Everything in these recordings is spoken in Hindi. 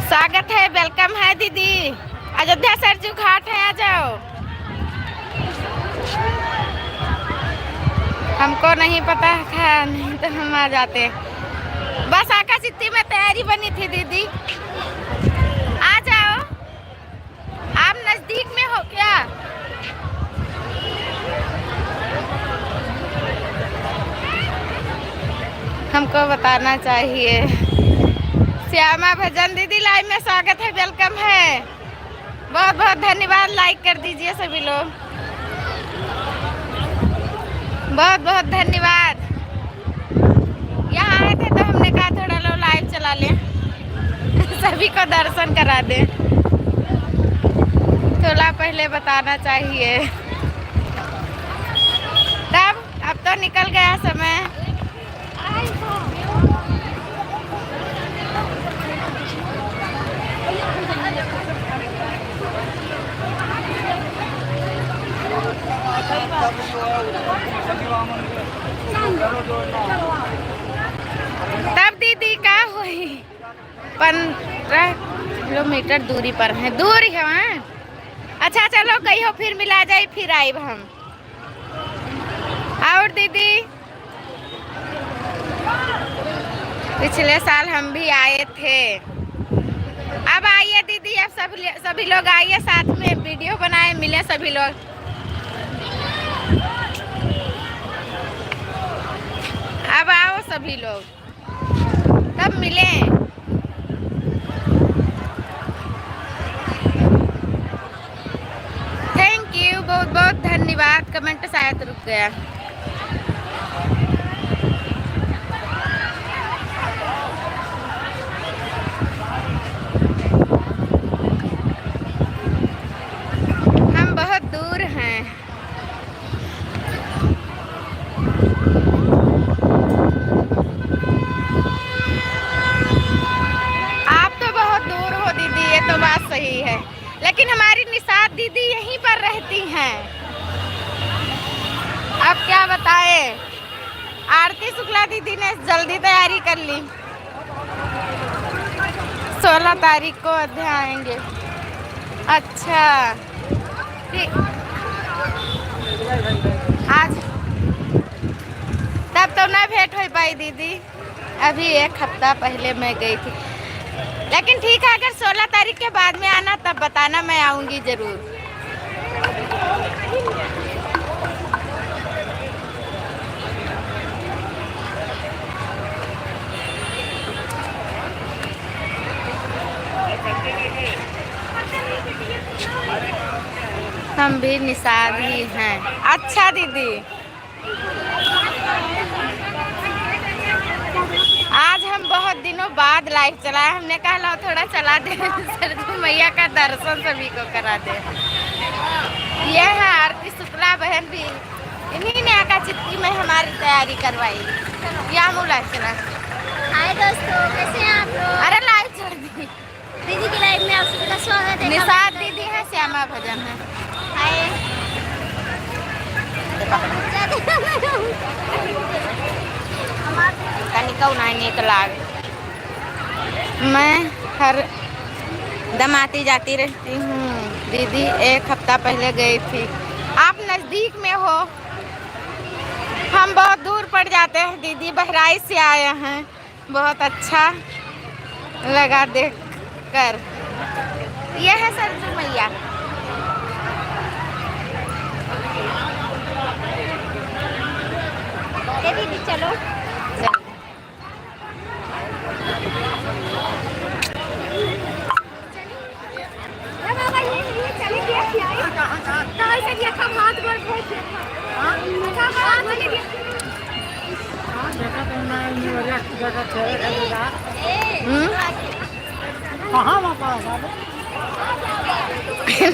स्वागत है, वेलकम है दीदी। अयोध्या सरजू घाट है, आ जाओ। हमको नहीं पता है, नहीं तो हम आ जाते। बस आकाश सिद्धि में तैयारी बनी थी दीदी। आ जाओ, आप नजदीक में हो क्या? हमको बताना चाहिए। श्यामा भजन दीदी लाइव में स्वागत है, वेलकम है। बहुत बहुत धन्यवाद, लाइक कर दीजिए सभी लोग। बहुत बहुत धन्यवाद। यहाँ आए थे तो हमने कहा थोड़ा लो लाइव चला लें सभी को दर्शन करा दें। थोड़ा पहले बताना चाहिए। तब अब तो निकल गया समय। तब दीदी का हुई 15 किलोमीटर दूरी पर है, दूर है वहाँ। अच्छा चलो कहीं हो फिर मिला जाए, फिर आए हम। और दीदी पिछले साल हम भी आए थे। अब आइए दीदी, अब सभी लोग आइए, साथ में वीडियो बनाए, मिले सभी लोग। अब आओ सभी लोग, तब मिलें। थैंक यू, बहुत बहुत धन्यवाद। कमेंट शायद रुक गया। हम बहुत दूर हैं। तो बात सही है, लेकिन हमारी निशात दीदी यहीं पर रहती हैं। अब क्या बताएं, आरती शुक्ला दीदी ने जल्दी तैयारी कर ली। 16 तारीख को अयोध्या आएंगे। अच्छा ठीक, आज तब तो ना भेंट हो पाई दीदी। अभी 1 हफ्ता पहले मैं गई थी, लेकिन ठीक है, अगर 16 तारीख के बाद में आना तब बताना, मैं आऊंगी जरूर। हम भी निषाद ही हैं। अच्छा दीदी, आज हम बहुत दिनों बाद लाइव चलाए। हमने कहा लो थोड़ा चला दे, सरजू मैया का दर्शन सभी को करा दे। ये है आरती शुक्ला बहन भी, इन्हीं ने आकाश चित्ती में हमारी तैयारी करवाई। या लाइव चला। हाय दोस्तों, कैसे हैं आप लोग? अरे लाइव चल दी दीदी की लाइव में आप सभी का स्वागत है। निषाद दीदी है, श्यामा भजन है। हाय मैं हर दम आती जाती रहती हूँ दीदी। 1 हफ्ता पहले गई थी। आप नज़दीक में हो, हम बहुत दूर पड़ जाते हैं दीदी। बहराइच से आए हैं, बहुत अच्छा लगा देख कर। यह है सरजू मैया। दीदी चलो।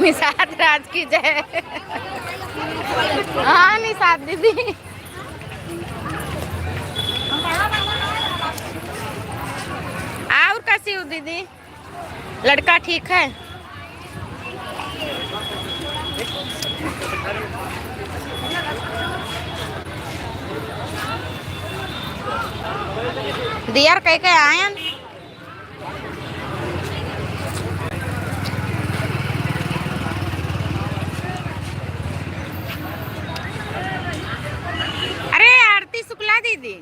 निषाद राज की जय। हाँ निषाद दीदी। और कैसी हो दीदी? लड़का ठीक है? दियार कह के आयन। अरे आरती शुक्ला दीदी,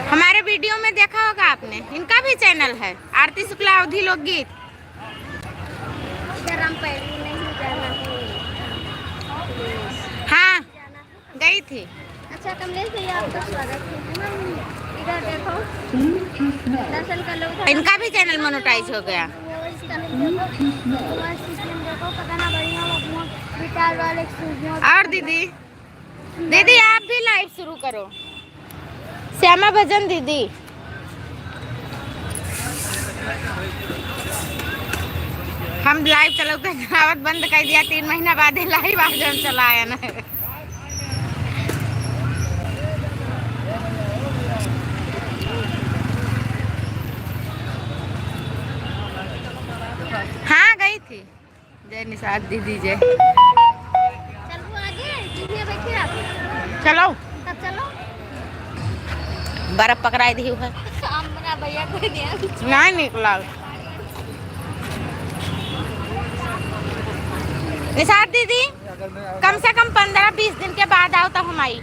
हमारे वीडियो में देखा होगा आपने, इनका भी चैनल है आरती शुक्ला अवधि लोकगीत। हाँ गई थी। अच्छा कमलेश भैया आपका स्वागत है। इधर देखो दर्शन कर लो। इनका भी चैनल मोनेटाइज हो गया। और दीदी, दीदी आप भी लाइव शुरू करो। श्यामा भजन दीदी। हम लाइव चलो के आवत बंद कर दिया, 3 महीना बाद लाइव आज हम चलाया ना। हाँ गई थी। जय निषाद दीदी जय। चलो आगे कितने बैठे आप? चलो तब चलो। बर्फ पकड़ाई दी है। हमरा भैया को दिया नहीं निकला। निषाद दीदी कम से कम 15-20 दिन के बाद आओ तब हम आई।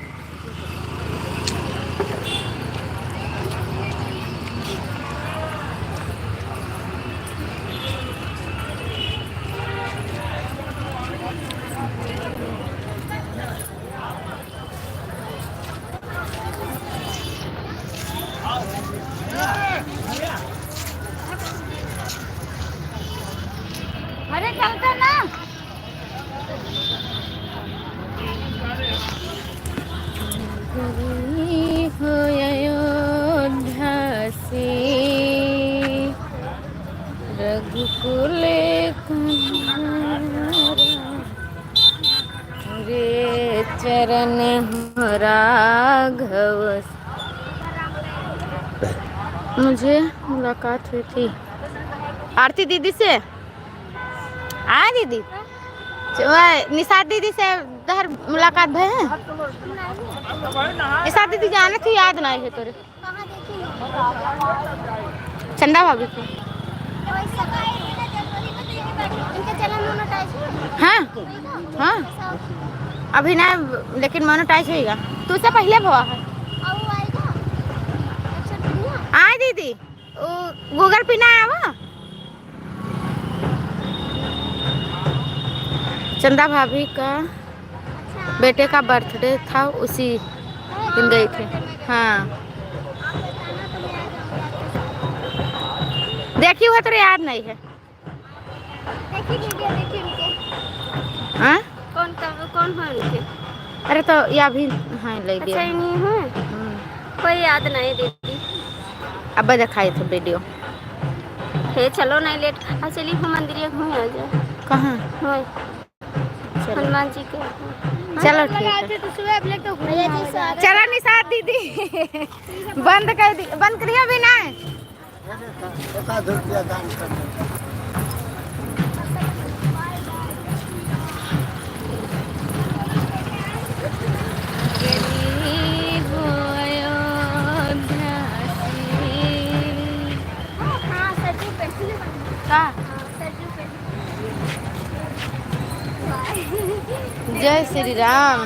अरे चलता ना। हो अयोध्या से रघुकुल रे चरण राघव। मुझे मुलाकात हुई थी आरती दीदी से। हाँ दीदी, निषाद दीदी से उधर मुलाकात भय है। निषाद दीदी जाने थी, याद नहीं है तोरे। चंदा भाभी को। हाँ हाँ अभी ना, लेकिन मोनेटाइज होगा। तू से पहले हुआ है। आए दीदी गूगल पे ना आवा। चंदा भाभी का बेटे का बर्थडे था, उसी दिन गई थी। हाँ देखी हुआ तो याद नहीं है। हाँ कौन कौन है उनके? अरे तो या भी हाँ ले दिया। अच्छा नहीं है, कोई याद नहीं दीदी। अब दिखाई थे वीडियो। हे चलो नहीं लेट। चलिए हम मंदिर घूम आ जाए। कहाँ? हनुमान जी के। चलो ठीक है। चलो निषाद दीदी बंद करिए भी ना। जय श्री राम।